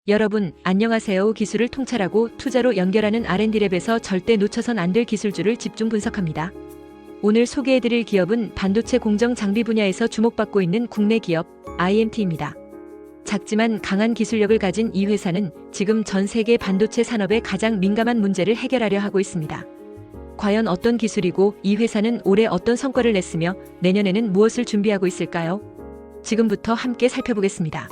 여러분, 안녕하세요. 기술을 통찰하고 투자로 연결하는 R&D랩에서 절대 놓쳐선 안 될 기술주를 집중 분석합니다. 오늘 소개해드릴 기업은 반도체 공정 장비 분야에서 주목받고 있는 국내 기업 IMT입니다. 작지만 강한 기술력을 가진 이 회사는 지금 전 세계 반도체 산업의 가장 민감한 문제를 해결하려 하고 있습니다. 과연 어떤 기술이고 이 회사는 올해 어떤 성과를 냈으며 내년에는 무엇을 준비하고 있을까요? 지금부터 함께 살펴보겠습니다.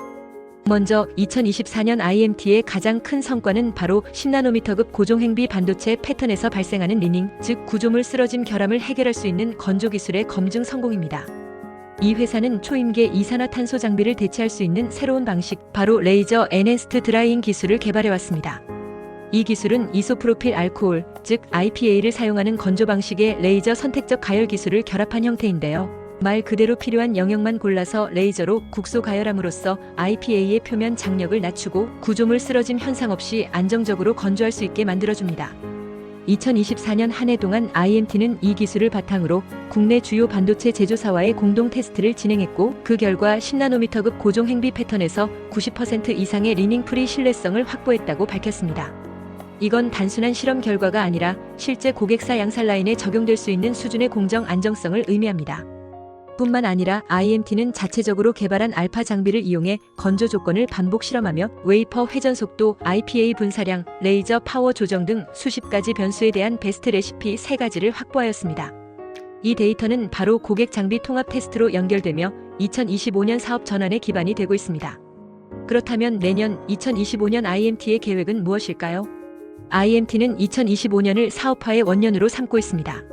먼저 2024년 IMT의 가장 큰 성과는 바로 10나노미터급 고종행비 반도체 패턴에서 발생하는 리닝, 즉 구조물 쓰러짐 결함을 해결할 수 있는 건조 기술의 검증 성공입니다. 이 회사는 초임계 이산화탄소 장비를 대체할 수 있는 새로운 방식, 바로 레이저 엔핸스드 드라이잉 기술을 개발해왔습니다. 이 기술은 이소프로필 알코올, 즉 IPA를 사용하는 건조 방식의 레이저 선택적 가열 기술을 결합한 형태인데요. 말 그대로 필요한 영역만 골라서 레이저로 국소 가열함으로써 IPA의 표면 장력을 낮추고 구조물 쓰러짐 현상 없이 안정적으로 건조할 수 있게 만들어줍니다. 2024년 한 해 동안 IMT는 이 기술을 바탕으로 국내 주요 반도체 제조사와의 공동 테스트를 진행했고, 그 결과 10나노미터급 고종행비 패턴에서 90% 이상의 리닝 프리 신뢰성을 확보했다고 밝혔습니다. 이건 단순한 실험 결과가 아니라 실제 고객사 양산 라인에 적용될 수 있는 수준의 공정 안정성을 의미합니다. 뿐만 아니라 IMT는 자체적으로 개발한 알파 장비를 이용해 건조 조건을 반복 실험하며 웨이퍼 회전 속도, IPA 분사량, 레이저 파워 조정 등 수십 가지 변수에 대한 베스트 레시피 3가지를 확보하였습니다. 이 데이터는 바로 고객 장비 통합 테스트로 연결되며 2025년 사업 전환의 기반이 되고 있습니다. 그렇다면 내년 2025년 IMT의 계획은 무엇일까요? IMT는 2025년을 사업화의 원년으로 삼고 있습니다.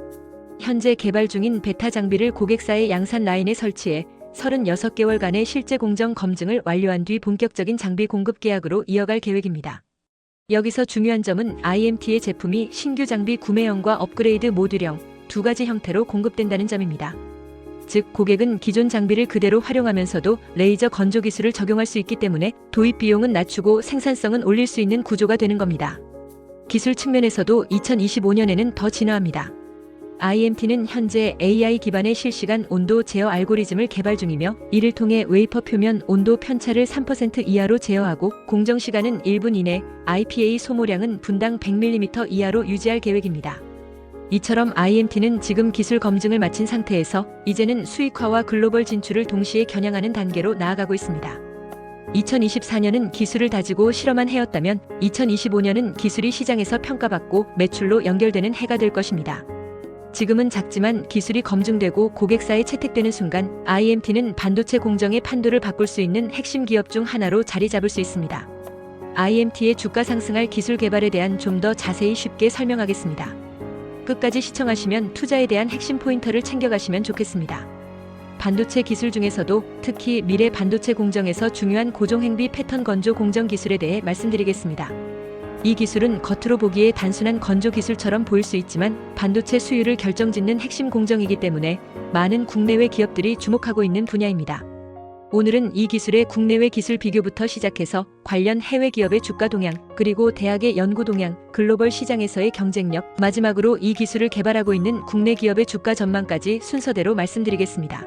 현재 개발 중인 베타 장비를 고객사의 양산 라인에 설치해 36개월간의 실제 공정 검증을 완료한 뒤 본격적인 장비 공급 계약으로 이어갈 계획입니다. 여기서 중요한 점은 IMT의 제품이 신규 장비 구매형과 업그레이드 모듈형 두 가지 형태로 공급된다는 점입니다. 즉, 고객은 기존 장비를 그대로 활용하면서도 레이저 건조 기술을 적용할 수 있기 때문에 도입 비용은 낮추고 생산성은 올릴 수 있는 구조가 되는 겁니다. 기술 측면에서도 2025년에는 더 진화합니다. IMT는 현재 AI 기반의 실시간 온도 제어 알고리즘을 개발 중이며, 이를 통해 웨이퍼 표면 온도 편차를 3% 이하로 제어하고 공정 시간은 1분 이내, IPA 소모량은 분당 100mm 이하로 유지할 계획입니다. 이처럼 IMT는 지금 기술 검증을 마친 상태에서 이제는 수익화와 글로벌 진출을 동시에 겨냥하는 단계로 나아가고 있습니다. 2024년은 기술을 다지고 실험한 해였다면 2025년은 기술이 시장에서 평가받고 매출로 연결되는 해가 될 것입니다. 지금은 작지만 기술이 검증되고 고객사에 채택되는 순간 IMT는 반도체 공정의 판도를 바꿀 수 있는 핵심 기업 중 하나로 자리 잡을 수 있습니다. IMT의 주가 상승할 기술 개발에 대한 좀 더 자세히 쉽게 설명하겠습니다. 끝까지 시청하시면 투자에 대한 핵심 포인터를 챙겨가시면 좋겠습니다. 반도체 기술 중에서도 특히 미래 반도체 공정에서 중요한 고종행비 패턴 건조 공정 기술에 대해 말씀드리겠습니다. 이 기술은 겉으로 보기에 단순한 건조 기술처럼 보일 수 있지만 반도체 수율을 결정짓는 핵심 공정이기 때문에 많은 국내외 기업들이 주목하고 있는 분야입니다. 오늘은 이 기술의 국내외 기술 비교부터 시작해서 관련 해외 기업의 주가 동향, 그리고 대학의 연구 동향, 글로벌 시장에서의 경쟁력, 마지막으로 이 기술을 개발하고 있는 국내 기업의 주가 전망까지 순서대로 말씀드리겠습니다.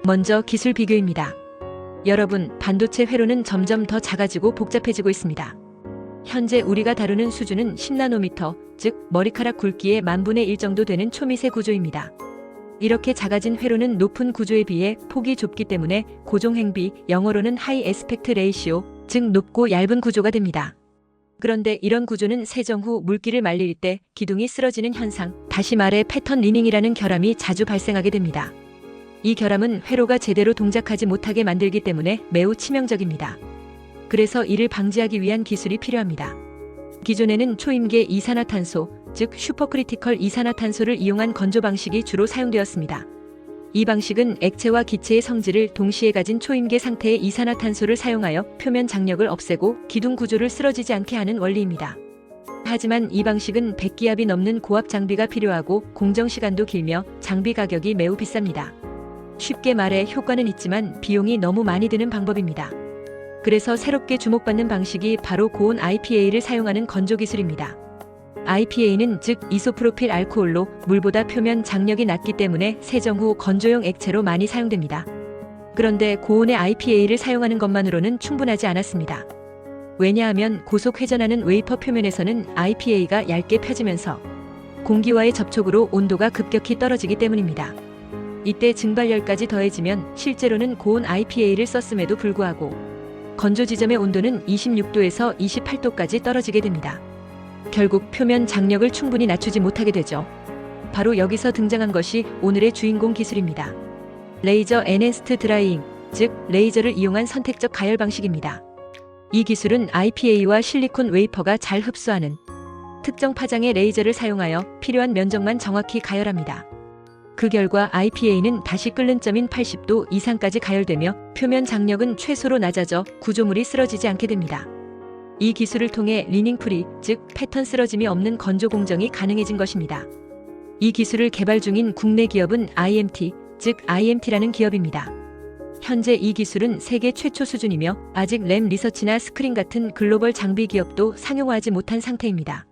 먼저 기술 비교입니다. 여러분, 반도체 회로는 점점 더 작아지고 복잡해지고 있습니다. 현재 우리가 다루는 수준은 10나노미터, 즉 머리카락 굵기의 10,000분의 1 정도 되는 초미세 구조입니다. 이렇게 작아진 회로는 높은 구조에 비해 폭이 좁기 때문에 고종행비, 영어로는 하이 에스펙트 레이시오, 즉 높고 얇은 구조가 됩니다. 그런데 이런 구조는 세정 후 물기를 말릴 때 기둥이 쓰러지는 현상, 다시 말해 패턴 리닝이라는 결함이 자주 발생하게 됩니다. 이 결함은 회로가 제대로 동작하지 못하게 만들기 때문에 매우 치명적입니다. 그래서 이를 방지하기 위한 기술이 필요합니다. 기존에는 초임계 이산화탄소, 즉 슈퍼크리티컬 이산화탄소를 이용한 건조 방식이 주로 사용되었습니다. 이 방식은 액체와 기체의 성질을 동시에 가진 초임계 상태의 이산화탄소를 사용하여 표면 장력을 없애고 기둥 구조를 쓰러지지 않게 하는 원리입니다. 하지만 이 방식은 100기압이 넘는 고압 장비가 필요하고 공정 시간도 길며 장비 가격이 매우 비쌉니다. 쉽게 말해 효과는 있지만 비용이 너무 많이 드는 방법입니다. 그래서 새롭게 주목받는 방식이 바로 고온 IPA를 사용하는 건조 기술입니다. IPA는 즉 이소프로필 알코올로 물보다 표면 장력이 낮기 때문에 세정 후 건조용 액체로 많이 사용됩니다. 그런데 고온의 IPA를 사용하는 것만으로는 충분하지 않았습니다. 왜냐하면 고속 회전하는 웨이퍼 표면에서는 IPA가 얇게 펴지면서 공기와의 접촉으로 온도가 급격히 떨어지기 때문입니다. 이때 증발열까지 더해지면 실제로는 고온 IPA를 썼음에도 불구하고 건조 지점의 온도는 26도에서 28도까지 떨어지게 됩니다. 결국 표면 장력을 충분히 낮추지 못하게 되죠. 바로 여기서 등장한 것이 오늘의 주인공 기술입니다. 레이저 엔핸스드 드라이잉, 즉 레이저를 이용한 선택적 가열 방식입니다. 이 기술은 IPA와 실리콘 웨이퍼가 잘 흡수하는 특정 파장의 레이저를 사용하여 필요한 면적만 정확히 가열합니다. 그 결과 IPA는 다시 끓는 점인 80도 이상까지 가열되며 표면 장력은 최소로 낮아져 구조물이 쓰러지지 않게 됩니다. 이 기술을 통해 리닝 프리, 즉 패턴 쓰러짐이 없는 건조 공정이 가능해진 것입니다. 이 기술을 개발 중인 국내 기업은 IMT, 즉 IMT라는 기업입니다. 현재 이 기술은 세계 최초 수준이며 아직 램 리서치나 스크린 같은 글로벌 장비 기업도 상용화하지 못한 상태입니다.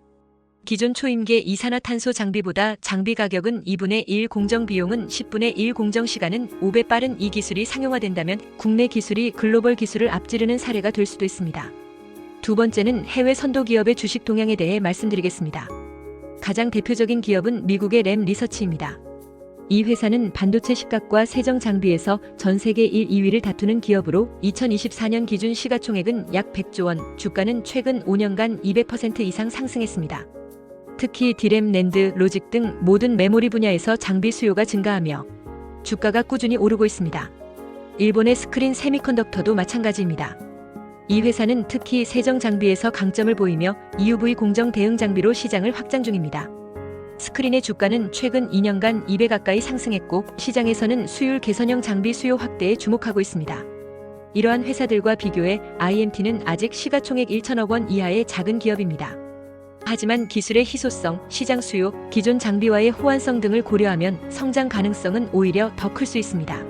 기존 초임계 이산화탄소 장비보다 장비 가격은 2분의 1, 공정 비용은 10분의 1, 공정 시간은 5배 빠른 이 기술이 상용화된다면 국내 기술이 글로벌 기술을 앞지르는 사례가 될 수도 있습니다. 두 번째는 해외 선도 기업의 주식 동향에 대해 말씀드리겠습니다. 가장 대표적인 기업은 미국의 램 리서치입니다. 이 회사는 반도체 식각과 세정 장비에서 전 세계 1, 2위를 다투는 기업으로 2024년 기준 시가총액은 약 100조 원, 주가는 최근 5년간 200% 이상 상승했습니다. 특히 디램, 낸드, 로직 등 모든 메모리 분야에서 장비 수요가 증가하며 주가가 꾸준히 오르고 있습니다. 일본의 스크린 세미컨덕터도 마찬가지입니다. 이 회사는 특히 세정 장비에서 강점을 보이며 EUV 공정 대응 장비로 시장을 확장 중입니다. 스크린의 주가는 최근 2년간 2배 가까이 상승했고 시장에서는 수율 개선형 장비 수요 확대에 주목하고 있습니다. 이러한 회사들과 비교해 IMT는 아직 시가총액 1천억 원 이하의 작은 기업입니다. 하지만 기술의 희소성, 시장 수요, 기존 장비와의 호환성 등을 고려하면 성장 가능성은 오히려 더 클 수 있습니다.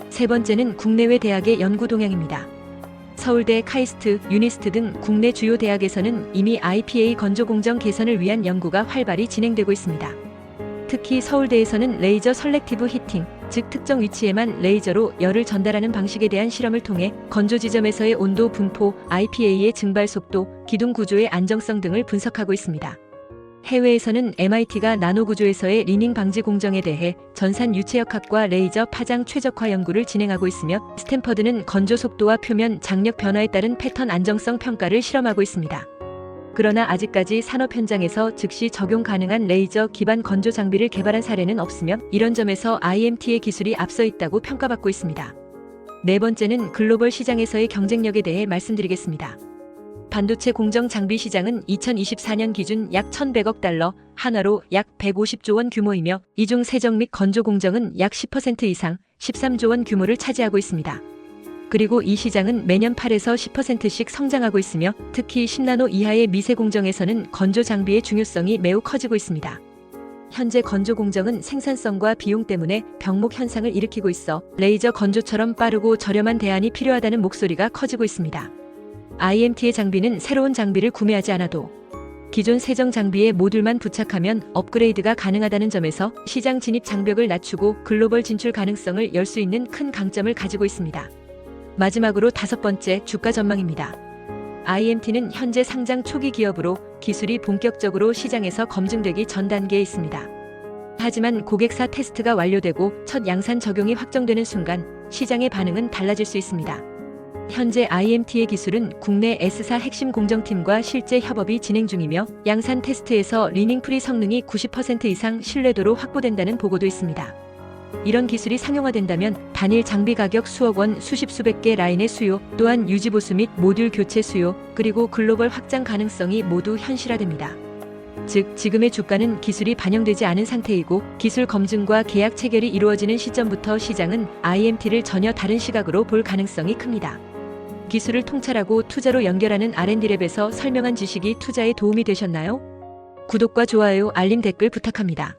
세 번째는 국내외 대학의 연구 동향입니다. 서울대, 카이스트, 유니스트 등 국내 주요 대학에서는 이미 IPA 건조 공정 개선을 위한 연구가 활발히 진행되고 있습니다. 특히 서울대에서는 레이저 설렉티브 히팅, 즉 특정 위치에만 레이저로 열을 전달하는 방식에 대한 실험을 통해 건조 지점에서의 온도 분포, IPA의 증발 속도, 기둥 구조의 안정성 등을 분석하고 있습니다. 해외에서는 MIT가 나노 구조에서의 리닝 방지 공정에 대해 전산 유체역학과 레이저 파장 최적화 연구를 진행하고 있으며 스탠퍼드는 건조 속도와 표면 장력 변화에 따른 패턴 안정성 평가를 실험하고 있습니다. 그러나 아직까지 산업 현장에서 즉시 적용 가능한 레이저 기반 건조 장비를 개발한 사례는 없으며 이런 점에서 IMT의 기술이 앞서 있다고 평가받고 있습니다. 네 번째는 글로벌 시장에서의 경쟁력에 대해 말씀드리겠습니다. 반도체 공정 장비 시장은 2024년 기준 약 1,100억 달러, 한화로 약 150조 원 규모이며 이중 세정 및 건조 공정은 약 10% 이상, 13조 원 규모를 차지하고 있습니다. 그리고 이 시장은 매년 8에서 10%씩 성장하고 있으며 특히 10나노 이하의 미세 공정에서는 건조 장비의 중요성이 매우 커지고 있습니다. 현재 건조 공정은 생산성과 비용 때문에 병목 현상을 일으키고 있어 레이저 건조처럼 빠르고 저렴한 대안이 필요하다는 목소리가 커지고 있습니다. IMT의 장비는 새로운 장비를 구매하지 않아도 기존 세정 장비에 모듈만 부착하면 업그레이드가 가능하다는 점에서 시장 진입 장벽을 낮추고 글로벌 진출 가능성을 열 수 있는 큰 강점을 가지고 있습니다. 마지막으로 다섯 번째, 주가 전망입니다. IMT는 현재 상장 초기 기업으로 기술이 본격적으로 시장에서 검증되기 전 단계에 있습니다. 하지만 고객사 테스트가 완료되고 첫 양산 적용이 확정되는 순간 시장의 반응은 달라질 수 있습니다. 현재 IMT의 기술은 국내 S사 핵심 공정팀과 실제 협업이 진행 중이며 양산 테스트에서 리닝 프리 성능이 90% 이상 신뢰도로 확보된다는 보고도 있습니다. 이런 기술이 상용화된다면 단일 장비 가격 수억 원, 수십 수백 개 라인의 수요, 또한 유지보수 및 모듈 교체 수요, 그리고 글로벌 확장 가능성이 모두 현실화됩니다. 즉, 지금의 주가는 기술이 반영되지 않은 상태이고 기술 검증과 계약 체결이 이루어지는 시점부터 시장은 IMT를 전혀 다른 시각으로 볼 가능성이 큽니다. 기술을 통찰하고 투자로 연결하는 R&D랩에서 설명한 지식이 투자에 도움이 되셨나요? 구독과 좋아요, 알림, 댓글 부탁합니다.